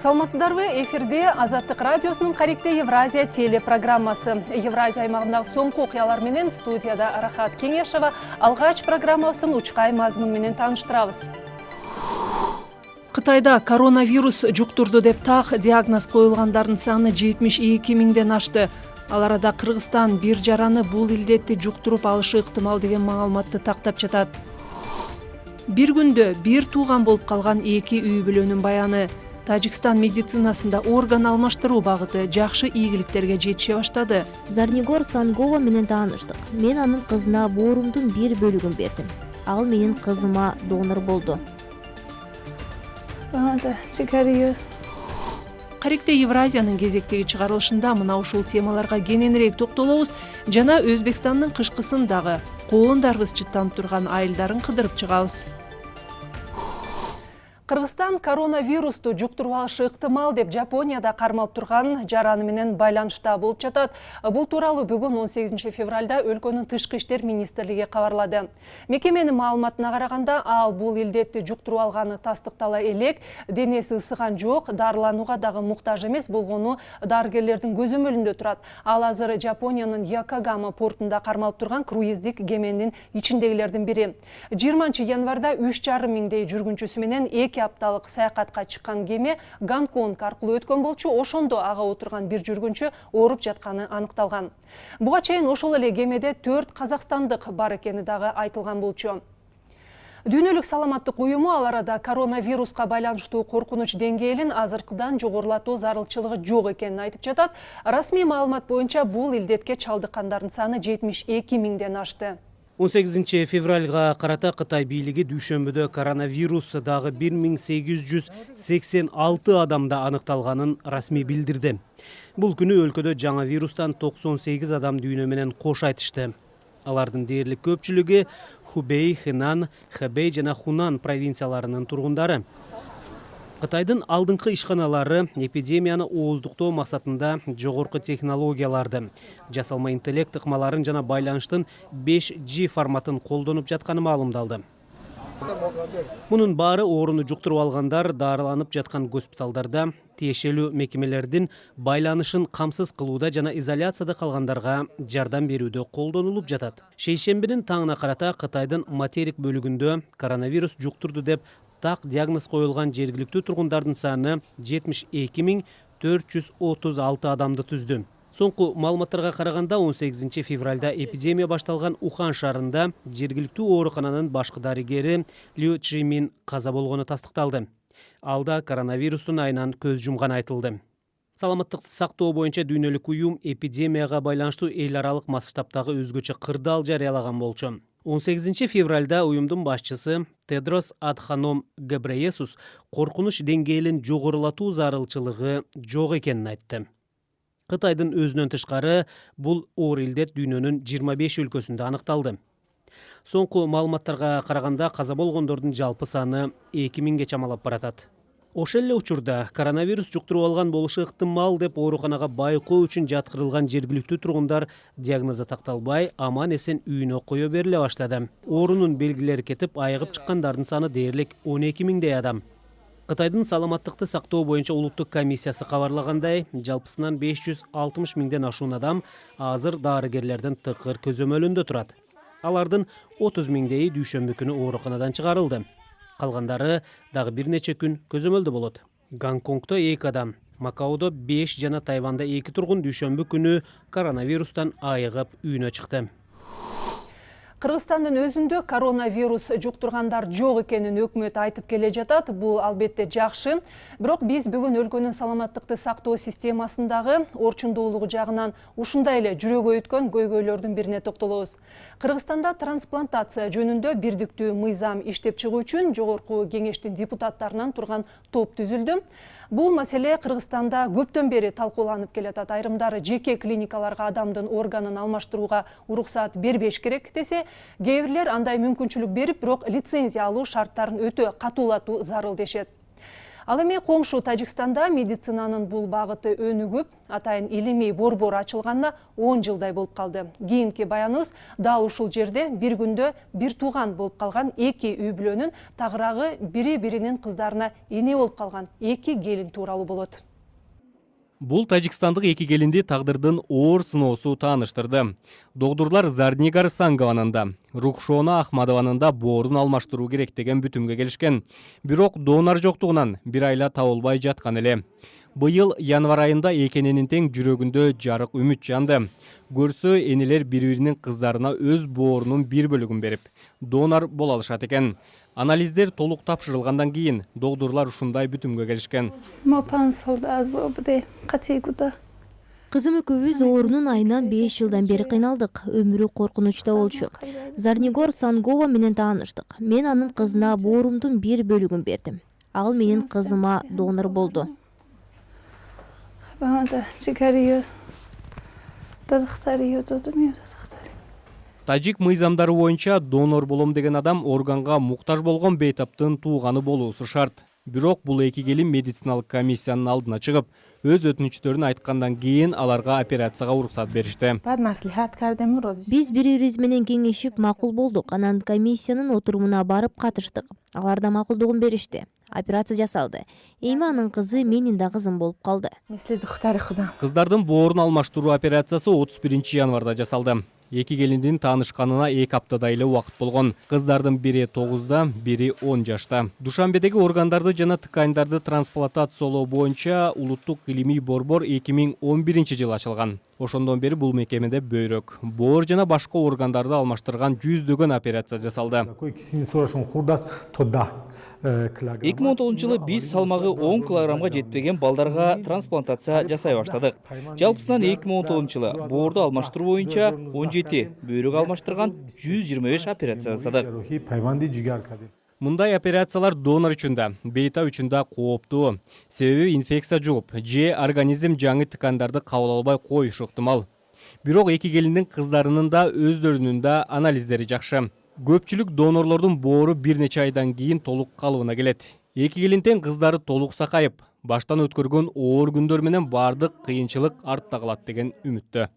Саламатсыздарбы, эфирде Азаттык радиосунун Карикте Евразия телепрограммасы. Евразия аймагындагы соңку окуялар менен студияда Рахат Кеңешева алгач программасын учкай мазмун менен тааныштырабыз. Кытайда коронавирус жуктурду деп так диагноз коюлгандардын саны 72 миңден ашты. Ал арада Кыргызстан бир жараны бул илдетти жуктуруп алышы ыктымал деген маалыматты тактап жатат. Бир күндө бир тууган болуп калган 2 үй бүлөнүн баяны. Тажикстан медицинасында орган алмаштыруу багыты жакшы ийгиликтерге жетише баштады. Зарнигор Сангова менен тааныштык. Мен анын кызына боорумдун бир бөлүгүн бердим. Ал менин кызыма донор болду. Карикте Евразиянын кезектеги чыгарылышында мына ушул темаларга кененирээк токтолобуз жана Өзбекстандын кышкысындагы коон даргыс чыттанып турган айылдарын кыдырып чыгабыз. Кыргызстан коронавирусту жуктуруп алышы ыктымал деп Жапонияда кармалып турган жараны менен байланышта болуп жатат. Бул тууралуу бүгүн 18 февралда өлкөнүн тышкы иштер министрлиги кабарлады. Мекеменин маалыматына караганда, ал бул илдетти жуктуруп алганы тастыктала элек, денеси ысыган жок, дарыланууга дагы муктаж эмес болгону дарыгерлердин көзөмөлүндө турат. Ал азыр Жапониянын Якогама портунда кармалып турган круиздик кеменин ичиндегилердин бири. 20 январда 3,5 миңдей жүргүнчүсү менен 2 апталык саякатка чыккан кеме Гонконг аркылуу өткөн болчу. Ошондо ага отурган бир жүргүнчү ооруп жатканы аныкталган. Буга чейин ошол эле кемеде 4 казакстандык бар экени дагы айтылган болчу. Дүйнөлүк саламаттык уюму ал арада коронавируска байланыштуу коркунуч деңгээлин азыркыдан жогорулатуу зарылчылыгы жок экенин айтып жатат. Расмий маалымат боюнча бул илдетке чалдыккандардын саны 72 миңден ашты. 18 февралга карата Кытай бийлиги дүйшөмбүдө коронавирус дагы 1886 адамда аныкталганын расмий билдирди. Бул күнү өлкөдө жаңа вирустан 98 адам дүйнө менен кош айтышты. Алардын дээрлик көпчүлүгү Хубей, Хэнан, Хэбэй жана Хунан провинцияларынын тургундары. Кытайдын алдыңкы ишканалары эпидемияны ооздуктоо максатында жогорку технологияларды, жасалма интеллект ыкмаларын жана байланыштын 5G форматын колдонуп жатканы маалымдалды. Мунун баары ооруну жуктуруп алгандар дарыланып жаткан госпиталдарда, тиешелүү мекемелердин байланышын камсыз кылууда жана изоляцияда калгандарга жардам берүүдө колдонулуп жатат. Шейшембинин таңына карата Кытайдын материк бөлүгүндө коронавирус жуктурду деп так диагноз коюлган жергиликтүү тургундардын саны 72 436 адамды түздү. Соңку маалыматтарга караганда 18 февралда эпидемия башталган Ухан шаарында жергиликтүү оорукананын башкы дарыгери Лю Чжимин каза болгону тастыкталды. Алда коронавирустун айынан көз жумганы айтылды. Саламаттыкты сактоо боюнча дүйнөлүк уюм эпидемияга байланыштуу эл аралык масштабтагы өзгөчө кырдаал жарыялаган болчу. 18 февралда уюмдун башчысы Тедрос Адханом Гебрейесус коркунуч деңгээлин жогорулатуу зарылчылыгы жок экенин айтты. Кытайдын өзүнөн тышкары бул оор илдет дүйнөнүн 25 өлкөсүндө аныкталды. Соңку маалыматтарга караганда каза болгондордун жалпы саны 2000ге чамалап баратат. Ошол эле учурда коронавирус жуктуруп алган болушу ыктымал деп ооруканага байкоо үчүн жаткырылган жергиликтүү тургундар диагнозу такталбай аман эсен үйүнө кое бериле баштады. Оорунун белгилери кетип, айыгып чыккандардын саны дээрлик 12 миңдей адам. Кытайдын саламаттыкты сактоо боюнча улуттук комиссиясы кабарлагандай, жалпысынан 560 миңден ашуун адам азыр дарыгерлердин тыкыр көзөмөлүндө турат. Алардын 30 миңдейи дүйшөмбү күнү ооруканадан чыгарылды. Калгандары дагы бир нече күн көзөмөлдө болот. Гонконгдо 2 адам, Макаодо 5 жана Тайванда 2 тургун дүйшөмбү күнү коронавирустан айыгып үйүнө чыкты. Кыргызстандын өзүндө коронавирус жуктургандар жок экенин өкмөт айтып келе жатат. Бул албетте жакшы. Бирок биз бүгүн өлкөнүн саламаттыкты сактоо системасындагы орчундуулугу жагынан ушундай эле жүрөгү өткөн көйгөйлөрдүн бирине токтолобуз. Кыргызстанда трансплантация жөнүндө бирдиктүү мыйзам иштеп чыгуу үчүн жогорку кеңештин депутаттарынан турган топ түзүлдү. Бул маселе Кыргызстанда көптөн бери талкууланып келатат. Айрымдары жеке клиникаларга адамдын органын алмаштырууга уруксат бербеш керек десе, кээ бирлер андай мүмкүнчүлүк берип, бирок лицензия алуу шарттарын өтө катуулатуу зарыл дешет. Ал эми коңшу Тажикстанда медицинанын бул багыты өнүгүп, атайын илимий борбор ачылганына 10 жылдай болуп калды. Кийинки баяныбыз дал ушул жерде бир күндө бир тууган болуп калган эки үй бүлөнүн тагыраагы бири-биринин кыздарына эне болуп калган эки келин тууралуу болот. Бул тажикстандык эки келинди тагдырдын оор сыноосу тааныштырды. Догдурлар Зарнигар Сангованын да, Рукшона Ахмадованын да боорун алмаштыруу керек деген бүтүмгө келишкен. Бирок донор жоктугунан бир айла табылбай жаткан эле. Быйыл январь айында экененин тең жүрөгүндө жарык үмүт жанды. Көрсө энелер бири-биринин кыздарына өз боорунун бир бөлүгүн берип, донор боло алышат экен. Анализдер толук тапшырылгандан кийин догдурлар ушундай бүтүмгө келишкен. Кызым экөөбүз оорунун айынан 5 жылдан бери кыйналдык. Өмүрү коркунучта болчу. Зарнигор Сангова менен тааныштык. Мен анын кызына боорумдун бир бөлүгүн бердим. Ал менин кызыма донор болду. Тажик мыйзамдары боюнча донор болом деген адам органга муктаж болгон бейтаптын тууганы болуусу шарт. Бирок бул эки келин медициналык комиссиянын алдына чыгып, өз өтүнүчтөрүн айткандан кийин аларга операцияга уруксат беришти. Биз бири-бирибиз менен кеңешип макул болдук. Анан комиссиянын отурумуна барып катыштык. Алар да макулдугун беришти. Операция жасалды. Эми анын кызы менин да кызым болуп калды. Кыздардын боорун алмаштыруу операциясы 31 январда жасалды. Эки келиндин таанышканына 2 аптадай эле убакыт болгон. Кыздардын бири 9да, бири 10 жашта. Душанбедеги органдарды жана тканьдарды трансплантациялоо боюнча улуттук илимий борбор 2011-жылы ачылган. Ошондон бери бул мекемеде бөйрөк, боор жана башка органдарды алмаштырган жүздөгөн операция жасалды. 2019-жылы биз салмагы 10 килограммга жетпеген балдарга трансплантация жасай баштадык. Жалпысынан 2019-жылы боорду алмаштыруу боюнча 17, бөйрөк алмаштырган 125 операция жасадык. Мындай операциялар донор үчүн да, бейтап үчүн да кооптуу. Себеби инфекция жугуп, же организм жаңы ткандарды кабыл албай коюшу ыктымал. Бирок эки келиндин кыздарынын да өздөрүнүн да анализдери жакшы. Көпчүлүк донорлордун боору бир нече айдан кийин толук калыбына келет. Эки келиндин кыздары толук сакайып, баштан өткөргөн оор күндөр менен бардык кыйынчылык артта калат деген үмүттө.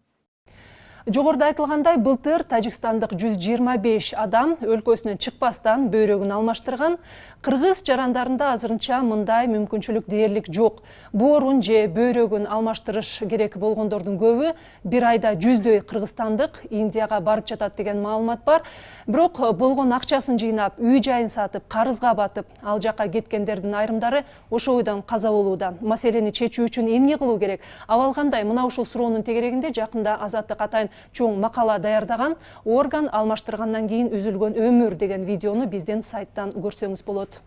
Жогоруда айтылгандай, былтыр Тажикстандык 125 адам өлкөсүнөн чыкпастан бөйрөгүн алмаштырган. Кыргыз жарандарында азырынча мындай мүмкүнчүлүк дээрлик жок. Боорун же бөйрөгүн алмаштырыш керек болгондордун көбү бир айда жүздөй кыргызстандык Индияга барып жатат деген маалымат бар. Бирок болгон акчасын жыйнап, үй жайын сатып, карызга батып, ал жака кеткендердин айрымдары ошол ойдон каза болууда. Маселени чечүү үчүн эмне кылуу керек? Абал кандай? Мына ушул суроонун тегерегинде жакында Азаттык атайын чоң макала даярдаган. Орган алмаштыргандан кийин үзүлгөн өмүр деген видеону биздин сайттан көрсөңүз болот.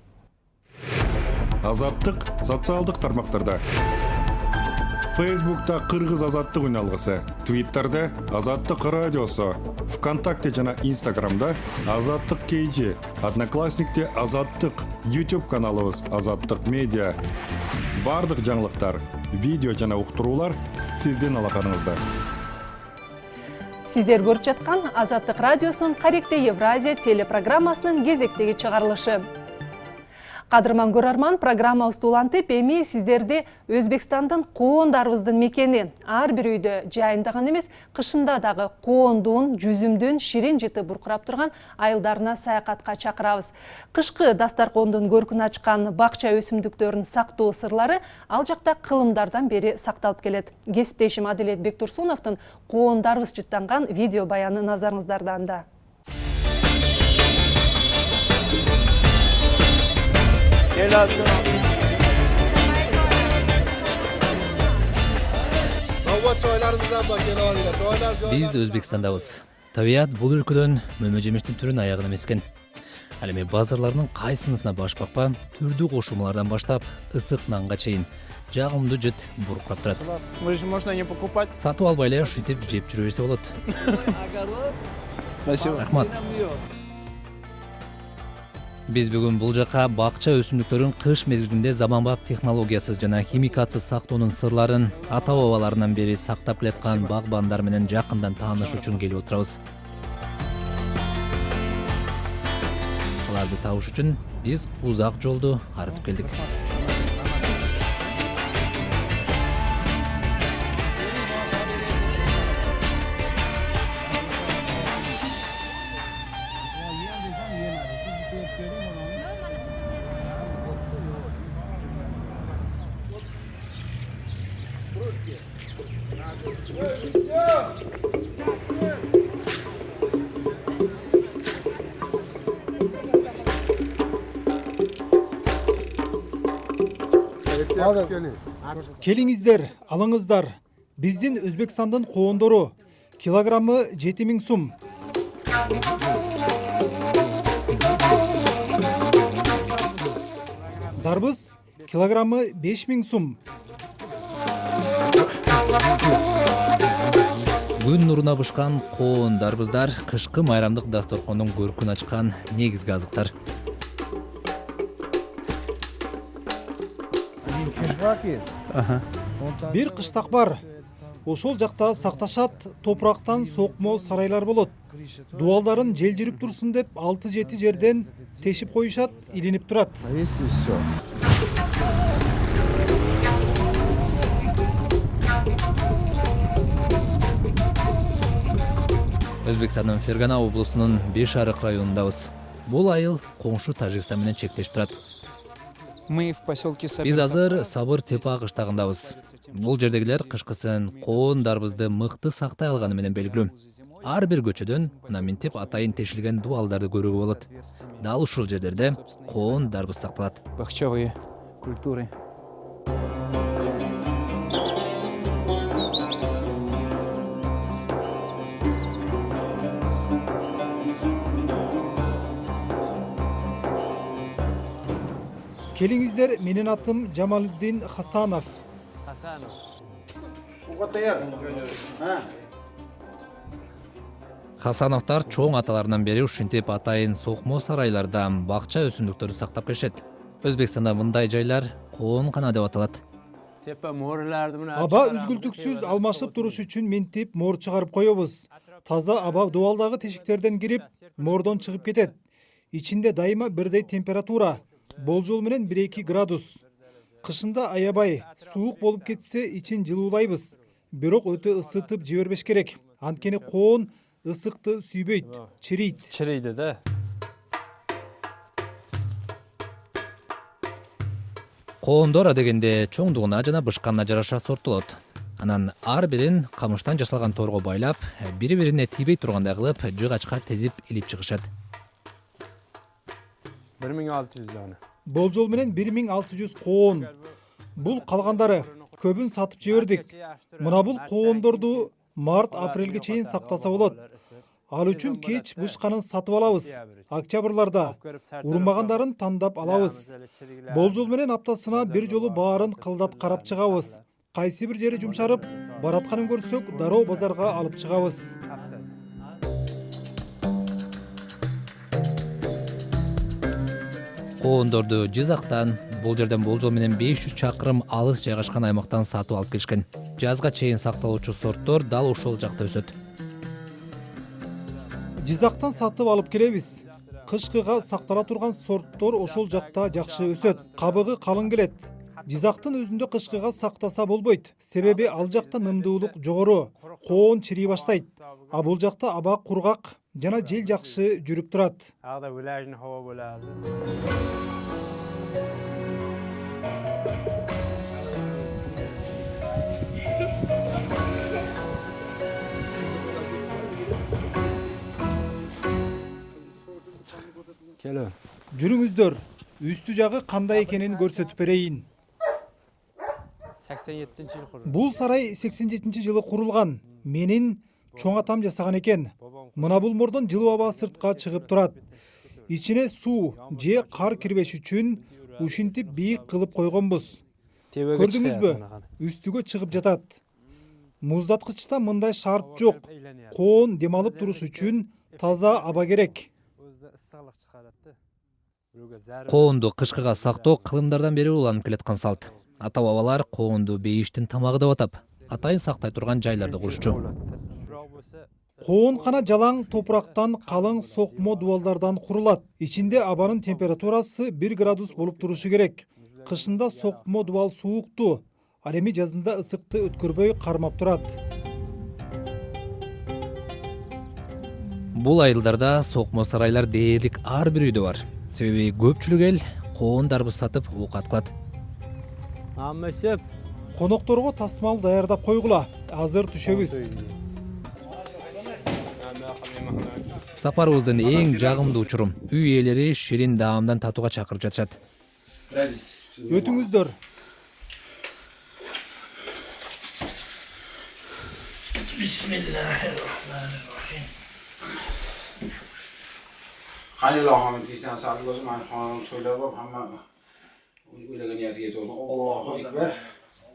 Азаттык социалдык тармактарда. Фейсбукта Кыргыз азаттык үналгысы, Твиттерде Азаттык радиосу, ВКонтакте жана Инстаграмда Азаттык KG, Одноклассникте Азаттык, YouTube каналыбыз Азаттык медиа. Бардык жаңылыктар, видео жана уктуруулар сиздин алаканыңызда. Сиздер көрүп жаткан Азаттык радиосунун Каректе Евразия телепрограммасынын кезектеги чыгарылышы. Кадырман көрөрман, программабыз улантып, эми сиздерди Өзбекстандын коондарыбыздын мекени, ар бир үйдө жайындаган эмес, кышында дагы коондун, жүзүмдүн ширин жыты буркурап турган айылдарына саякатка чакырабыз. Кышкы дастаркондун көркүн ачкан бакча өсүмдүктөрүн сактоо сырлары ал жакта кылымдардан бери сакталып келет. Кесиптешим Адилет Бектурсуновдун коондарыбыз жыттанган видео баяны назарыңыздарда анда. Биз Өзбекстандабыз. Табият бул өлкөдөн мөмө жемиштин түрүн аягын эмескен. Ал эми базарлардын кайсынысына баш бакпа, түрдүү кошулмалардан баштап ысык нанга чейин жагымдуу жыт буркурап турат. Сатып албай эле ушинтип жеп жүрө берсе болот. Рахмат. Биз бүгүн бул жака бакча өсүмдүктөрүн кыш мезгилинде заманбап технологиясыз жана химикатсыз сактоонун сырларын ата-бабаларынан бери сактап келаткан багбандар менен жакындан таанышуу үчүн келип отурабыз. Аларды табыш үчүн биз узак жолду арытып келдик. Келиңиздер, алыңыздар. Биздин Өзбекстандын коондору. Килограммы 7000 сум. Дарбыз килограммы 5000 сум. Күн нуруна бышкан коон дарбыздар кышкы майрамдык дасторкондун көркүн ачкан негизги азыктар. Бир кыштак бар. Ошол жакта сакташат, топурактан сокмо сарайлар болот. Дуалдарын жел жүрүп турсун деп 6-7 жерден тешип коюшат, илинип турат. Өзбекстандын Фергана облусунун Беш Арык районундабыз. Бул айыл коңшу Тажикстан менен чектешип турат. Биз азыр Сабыр Тепа кыштагындабыз. Бул жердегилер кышкысын коон дарбызды мыкты сактай алганы менен белгилүү. Ар бир көчөдөн мына минтип атайын тешилген дуалдарды көрүүгө болот. Дал ушул жерлерде коон дарбыз сакталат. Бахчевые культуры. Келиңиздер, менин атым Жамалдин Хасанов. Хасановтар чоң аталарынан бери ушинтип атайын сокмо сарайларда бакча өсүмдүктөрү сактап келишет. Өзбекстанда мындай жайлар коон-кана деп аталат. Аба үзгүлтүксүз алмашып туруш үчүн минтип мор чыгарып коебуз. Таза аба дуалдагы тешиктерден кирип, мордон чыгып кетет. Ичинде дайыма бирдей температура. Болжол менен 1-2 градус. Кышында аябай суук болуп кетсе ичин жылуулайбыз. Бирок өтө ысытып жибербеш керек. Анткени коон ысыкты сүйбөйт, чирийт. Чирийди да. Коондор адегенде чоңдугуна жана бышканына жараша сорттолот. Анан ар бирин камыштан жасалган торго байлап, бири-бирине тийбей тургандай кылып, жыгачка тезип илип чыгышат. 1600 дана. Болжол менен 1600 коон. Бул калгандары көбүн сатып жибердик. Мына бул коондорду март-апрелге чейин сактаса болот. Ал үчүн кеч бышканын сатып алабыз. Октябрларда урмагандарын тандап алабыз. Болжол менен аптасына бир жолу баарын кылдат карап чыгабыз. Кайсы бир жери жумшарып, баратканын көрсөк, дароо базарга алып чыгабыз. Коондорду Жизактан, бул жерден болжол менен 500 чакырым алыс жайгашкан аймактан сатып алып келишкен. Жазга чейин сакталуучу сорттор дал ошол жакта өсөт. Жизактан сатып алып келебиз. Кышкыга сактала турган сорттор ошол жакта жакшы өсөт. Кабыгы калың келет. Жизактын өзүндө кышкыга сактаса болбойт. Себеби ал жакта нымдуулук жогору, коон чирий баштайт. А бул жакта аба кургак жана жел жакшы жүрүп турат. Ағда влажный хава болады. Кело. Жүрүңүздөр, үстү жагы кандай экенин көрсөтүп берейин. 87-жыл курулган. Бул сарай 87-жылы курулган. Менин чоң атам жасаган экен. Мына бул мордон жылуу аба сыртка чыгып турат. Ичине суу же кар кирбеш үчүн ушинтип бийик кылып койгонбуз. Көрдүңүзбү? Үстүгө чыгып жатат. Муздаткычта мындай шарт жок. Коон дем алып туруш үчүн таза аба керек. Коонду кышкыга сактоо кылымдардан бери уланып келаткан салт. Ата-бабалар коонду бейиштин тамагы деп атап, атайын сактай турган жайларды курушчу. Коон кана жалаң топурактан калың сокмо дуалдардан курулат. Ичинде абанын температурасы 1 градус болуп турушу керек. Кышында сокмо дуал суукту, ал эми жазында ысыкты өткөрбөй кармап турат. Бул айылдарда сокмо сарайлар дээрлик ар бир үйдө бар. Себеби көпчүлүк эл коон дарбыз сатып оокат кылат. Аммашып, Конокторго тасмал даярдап койгула. Азыр түшөбүз. Сапарыбыздын эң жагымдуу учурум. Үй ээлери ширин даамдан татууга чакырып жатышат. Өтүңүздөр. Halil ağamın diysen sağlık olsun, ben hanım söylüyorum ama öyle niyeti yetiyor. Allahu Ekber.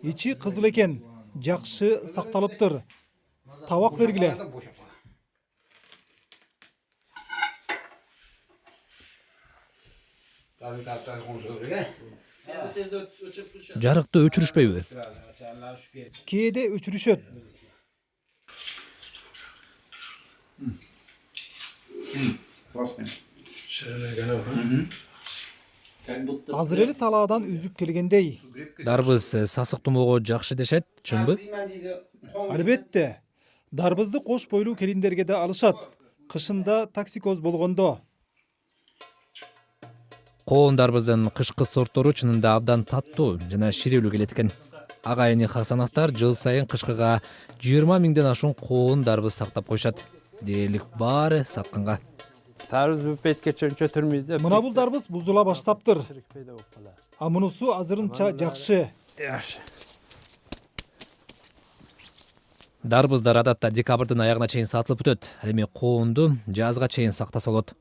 Ичи кызыл экен. Жакшы сакталыптыр. Табак бергиле. Жарыкты өчүрүшпөйбү? Кээде өчүрүшөт. Азыр эле талаадан үзүп келгендей. Дарбыз сасык тумоого жакшы дешет, чынбы? Албетте. Дарбызды кош бойлуу келиндерге да алышат. Кышында токсикоз болгондо. Коон дарбыздын кышкы сорттору чынында абдан таттуу жана ширелүү келет экен. Агайыны Хасановтар жыл сайын кышкыга 20 миңден ашуун коон дарбыз сактап коюшат. Дээрлик баары сатканга. Тарыз бүпетке чөтүрмейді. Мына бул дарбыз бузула баштаптыр. А мунусу азырынча жакшы. Yaxşı. Дарбыздар адатта декабрдын аягына чейин сатылып бүтөт. Ал эми коонду жазга чейин сактаса болот.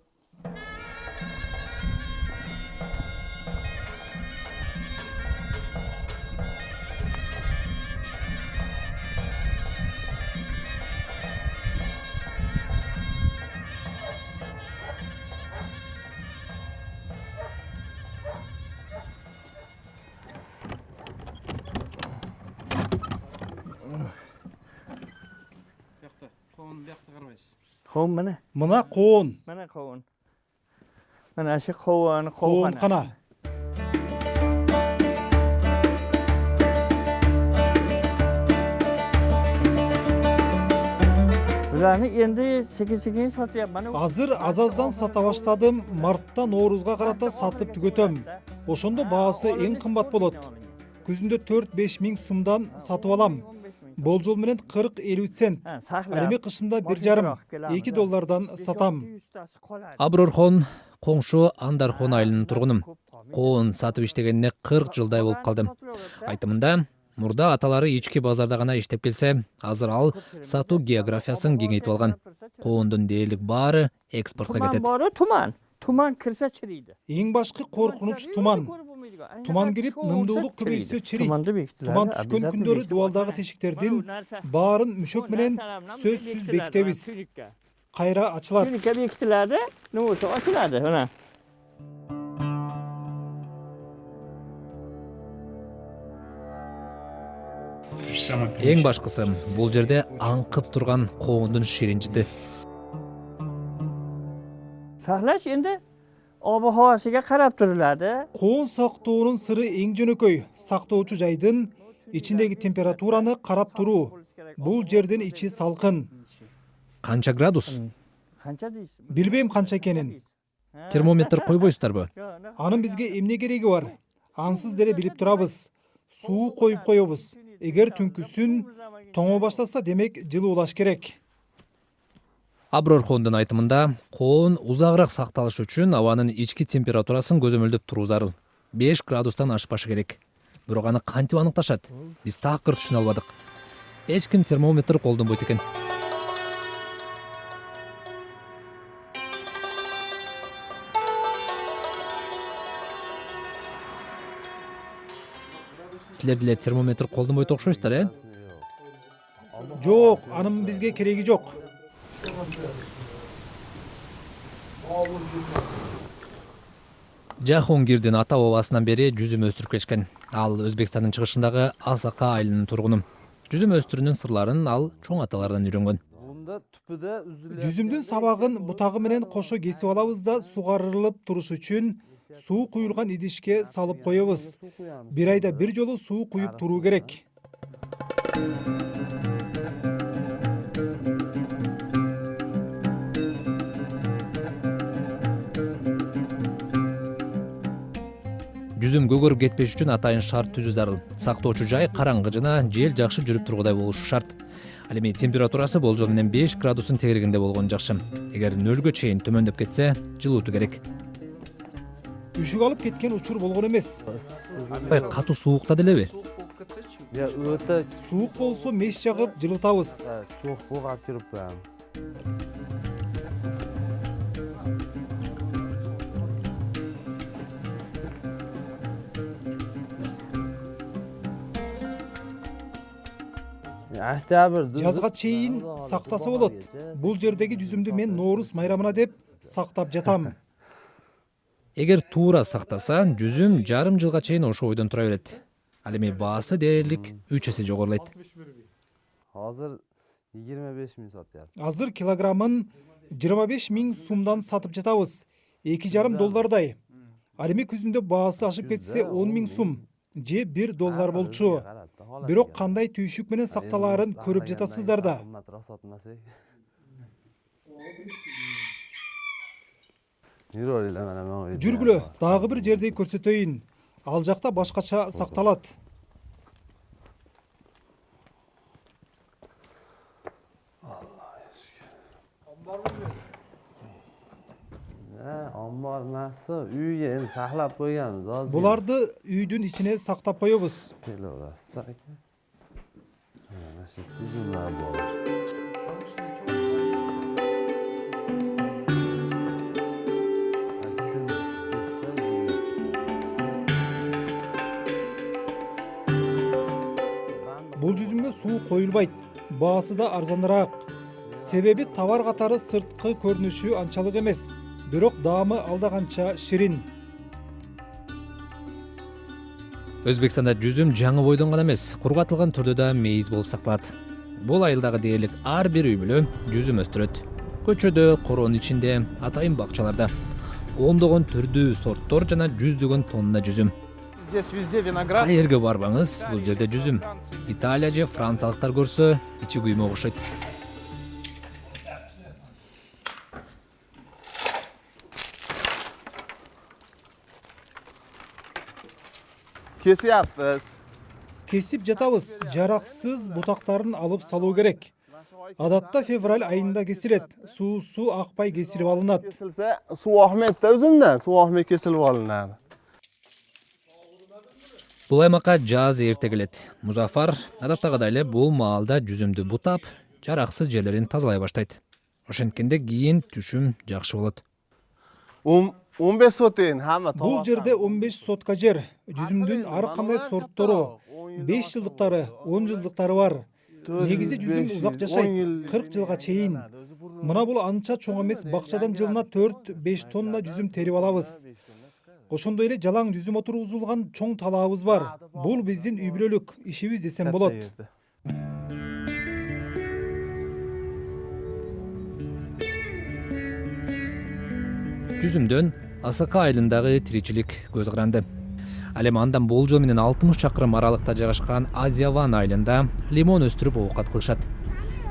Qo'm mana. Мына коон. Mana qovun. Mana shu qovun, Коонкана. Bularni endi sekin-sekin sotyapman. Азыр аз-аздан сата баштадым. Мартта Ноорузга карата сатып түгөтөм. Ошондо баасы эң кымбат болот. Күзүндө 4-5 миң сумдан сатып алам. Болжол менен 40-50 цент. Ал эми кышында 1,5-2 доллардан сатам. Аброрхон коңшу Андархон айылынын тургунум. Коон сатып иштегенине 40 жылдай болуп калдым. Айтымында мурда аталары ички базарда гана иштеп келсе, азыр ал сатуу географиясын кеңейтип алган. Коондун дээрлик баары экспортко кетет. Tuman kirse çiriydi. Эң башкы коркунуч туман. Туман кирип, нымдуулук көбөйсө чирийт. Туман түшкөн күндөрү дубалдагы тешиктердин баарын мүшөк менен сөзсүз бекитебиз. Кайра ачылат. Tünik'e bektilerdi. Ne olsa açılardı. Ona. Эң башкысы бул жерде аңкып турган коондун ширинжити. Saklaş endi obu havasıga qarab turiladi. Коон сактоонун сыры эң жөнөкөй. Сактоочу жайдын ичиндеги температураны карап туруу. Бул жердин ичи салкын. Канча градус? Qancha deysiz? Билбейм канча экенин. Термометр койбойсуздарбы? Анын бизге эмне кереги бар? Ансыз деле билип турабыз. Суу коюп коебуз. Эгер түнкүсүн тоңо баштаса, демек жылуу улаш керек. Аброрхондун айтымында коон узагыраак сакталыш үчүн абанын ички температурасын көзөмөлдөп туруу зарыл. 5 градустан ашпашы керек. Бирок аны кантип аныкташат? Биз такыр түшүнө албадык. Эч ким термометр колдонбойт экен. Силер деле термометр колдонбойт окшойсуздар, э? Жок, анын бизге кереги жок. Жахонгирдин ата бабасынан бери жүзүм өстүрүп келишкен. Ал Өзбекстандын чыгышындагы Асака айылынын тургуну. Жүзүм өстүрүүнүн сырларын ал чоң аталардан үйрөнгөн. Жүзүмдүн сабагын бутагы менен кошо кесип алабыз да сугарылып туруш үчүн суу куюлган идишке салып коебуз. Бир айда бир жолу суу куюп туруу керек. жүзүм көгөрүп кетпеш үчүн атайын шарт түзүү зарыл. Сактоочу жай караңгы жана жел жакшы жүрүп тургудай болушу шарт. Ал эми температурасы болжол менен 5 градустун тегерегинде болгон жакшы. Эгер 0га чейин төмөндөп кетсе, жылуутуу керек. Үшүк алып кеткен учур болгон эмес. Катуу суукта делеби? Суук болсо меш жагып жылытабыз. Жазга чейин сактаса болот. Бул жердеги жүзүмдү мен Ноорус майрамына деп сактап жатам. Эгер туура сактаса, жүзүм жарым жылга чейин ошо бойдон тура берет. Ал эми баасы дээрлик 3 эсе жогорулайт. Азыр 25 миң сат. Азыр килограммын 25 миң сумдан сатып жатабыз. $2,5 Ал эми күзүндө баасы ашып кетсе 10 миң сум же $1 болчу. Бирок кандай түйшүк менен сакталаарын көрүп жатасыздар да. Жүргүлө, дагы бир жерди көрсөтөйүн. Ал жакта башкача сакталат. Амбар масы үйгө эми саклап койгонбуз. Буларды үйдүн ичине сактап коебуз. Бул жүзүмгө суу коюлбайт. Баасы да арзаныраак. Себеби товар катары сырткы көрүнүшү анчалык эмес. Бирок даамы алда канча ширин. Өзбекстанда жүзүм жаңы бойдон гана эмес, кургатылган түрдө да мейиз болуп сакталат. Бул айылдагы дээрлик ар бир үй бүлө жүзүм өстүрөт. Көчөдө, короонун ичинде, атайын бакчаларда. Ондогон түрдүү сорттор жана жүздөгөн тонна жүзүм. Здесь везде виноград. Кайерге барбаңыз, бул жерде жүзүм. Италия же франциялыктар көрсө, ичи күймө окшойт. Кесип жатабыз. Жараксыз бутактарын алып салуу керек. Адатта февраль айында кесилет. Суусу акпай кесилип алынат. Суу акмайт да өзүндөн, суу акмай кесилип алынат. Бул аймакка жаз эрте келет. Музафар адаттагыдай эле бул маалда жүзүмдү бутап, жараксыз жерлерин тазалай баштайт. Ошенткенде кийин түшүм жакшы болот. 15 сотен хамма. Бул жерде 15 сотка жер. Жүзүмдүн ар кандай сорттору, 5 жылдыктары, 10 жылдыктары бар. Негизи жүзүм узак жашайт, 40 жылга чейин. Мына бул анча чоң эмес, бакчадан жылына 4-5 тонна жүзүм терип алабыз. Ошондой эле жалаң жүзүм отургузулган чоң талаабыз бар. Бул биздин үй бүлөлүк ишибиз десем болот. Жүзүмдөн Асака айылындагы тиричилик көз каранды. Ал эми андан болжол менен 60 чакырым аралыкта жайгашкан Азияван айылында лимон өстүрүп оокат кылышат.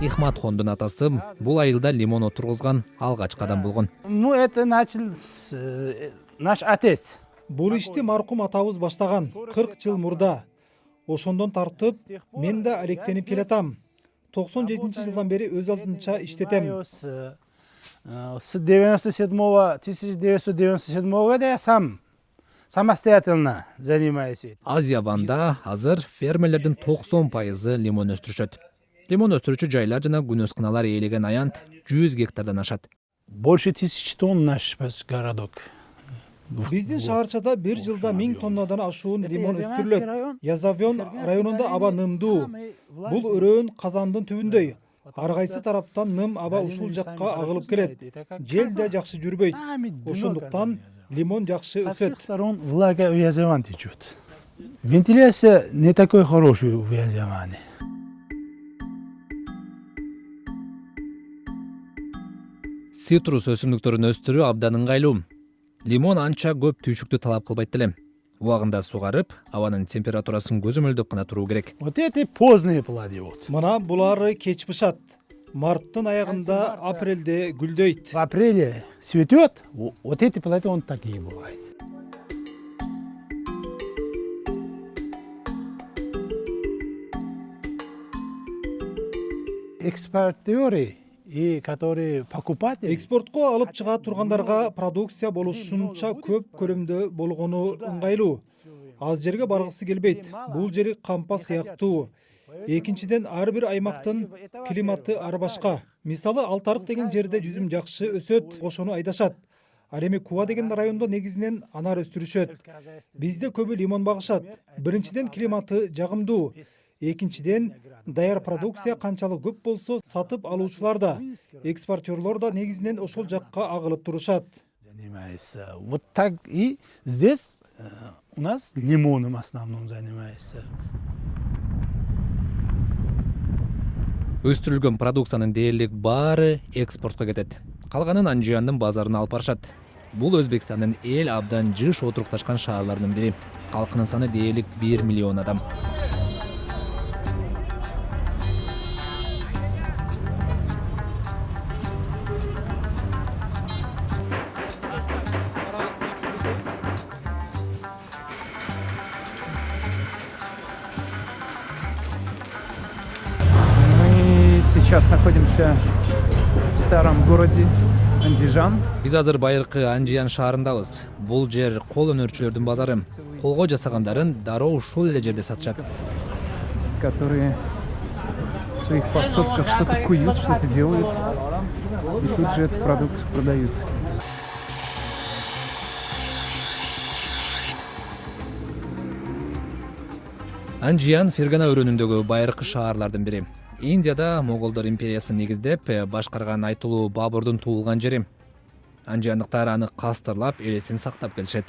Ихмат хондун атасы бул айылда лимон отургузган алгачкы адам болгон. Наш отец. Бул ишти маркум атабыз баштаган 40 жыл мурда. Ошондон тартып, мен да алектенип келатам. 97-жылдан бери өз алдынча иштетем. С 1997-го да самостоятельно занимаюсь. Азияванда азыр фермерлердин 90% лимон өстүрүшөт. Лимон өстүрүүчү жайлар жана күнөс кыналар ээлеген аянт 100 гектардан ашат. Больше 1000 тонн наш городок. Биздин шаарчада бир жылда 1000 тоннадан ашуун лимон өстүрүлөт. Язавен районунда аба нымдуу. Бул өрөөн казандын түбүндөй. Ар кайсы тараптан ным аба ушул жакка агылып келет. Жел да жакшы жүрбөйт. Ошондуктан лимон жакшы өсөт. Влага в Язаван течет. Вентиляция не такой хороший в Язаване. Цитрус өсүмдүктөрүн өстүрүү абдан ыңгайлуу. Лимон анча көп түйшүктү талап кылбайт деле. Убагында сугарып, абанын температурасын көзөмөлдөп гана туруу керек. Вот эти поздние плоды вот. Мына булары кеч бышат. Марттын аягында апрелде гүлдөйт. В апреле цветет. Вот эти плоды он такие бывают. экспортеры, и которые покупатели. Экспортко алып чыга тургандарга продукция болушунча көп көлөмдө болгону ыңгайлуу. Аз жерге баргысы келбейт. Бул жери кампа сыяктуу. Экинчиден ар бир аймактын климаты ар башка. Мисалы Алтарык деген жерде жүзүм жакшы өсөт, ошону айдашат. Ал эми Кува деген райондо негизинен анар өстүрүшөт. Бизде көбү лимон багышат. Биринчиден климаты жагымдуу. Экинчиден даяр продукция канчалык көп болсо сатып алуучулар да, экспортерлор да негизинен ошол жакка агылып турушат. Занимается. Вот так и здесь у нас лимоном в основном занимается. Өстүрүлгөн продукциянын дээрлик баары экспортко кетет. Калганын Анжияндын базарына алып барышат. Бул Өзбекстандын эл абдан жыш отурукташкан шаарларынын бири. Калкынын саны дээрлик 1 миллион адам. Мы сейчас находимся в старом городе Андижан. Биз азыр байыркы Анжиян шаарындабыз. Бул жер кол өнөрчүлөрдүн базары. Колго жасагандарын дароо ушул эле жерде сатышат. Которые в своих подсобках что-то куют, что-то делают. И тут же эту продукцию продают. Анжиян Фергана өрөөнүндөгү байыркы шаарлардын бири. Индияда Моголдор империясын негиздеп башкарган айтылуу Бабурдун туулган жери. Анжияндыктар аны кастырлап, элесин сактап келишет.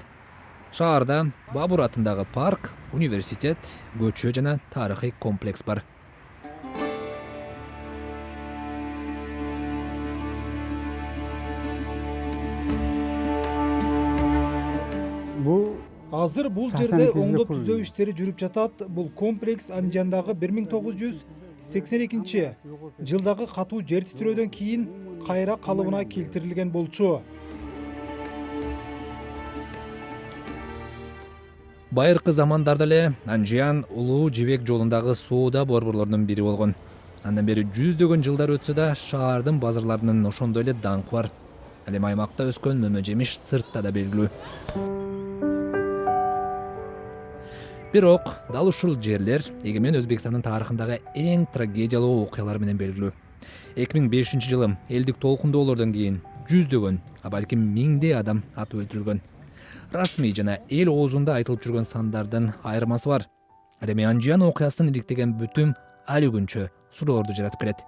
Шаарда Бабур атындагы парк, университет, көчө жана тарыхый комплекс бар. Азыр бул жерде оңдоп түзөө иштери жүрүп жатат. Бул комплекс Анжияндагы 1982 жылдагы катуу жер титирөөдөн кийин кайра калыбына келтирилген болчу. Байыркы замандарда эле Анжиян улуу жибек жолундагы соода борборлорунун бири болгон. Андан бери жүздөгөн жылдар өтсө да шаардын базарларынын ошондой эле даңкы бар. Ал эми аймакта өскөн мөмө жемиш сыртта да белгилүү. Бирок дал ушул жерлер эгемен Өзбекстандын тарыхындагы эң трагедиялуу окуялар менен белгилүү. 2005 жылы элдик толкундоолордон кийин жүздөгөн, а балким миңдей адам атып өлтүрүлгөн. Расмий жана эл оозунда айтылып жүргөн сандардын айырмасы бар. Ал эми Анжиян окуясын иликтеген бүтүм али күнчө суроолорду жаратып келет.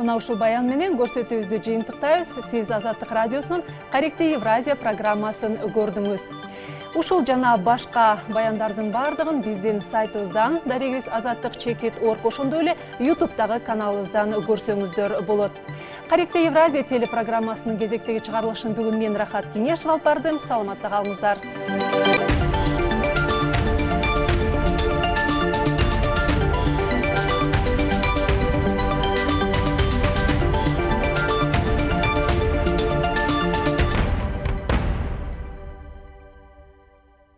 Мына ушул баян менен көрсөтүүбүздү жыйынтыктайбыз. Сиз Азаттык радиосунун Каректи Евразия программасын көрдүңүз. Ушул жана башка баяндардын бардыгын биздин сайтыбыздан, дарегиз azattik.org, ошондой эле YouTube'дагы каналыбыздан көрсөңүздөр болот. Каректи Евразия телепрограммасынын кезектеги чыгарылышын бүгүн мен Рахат Кенешова алып бардым. Саламатта калыңыздар.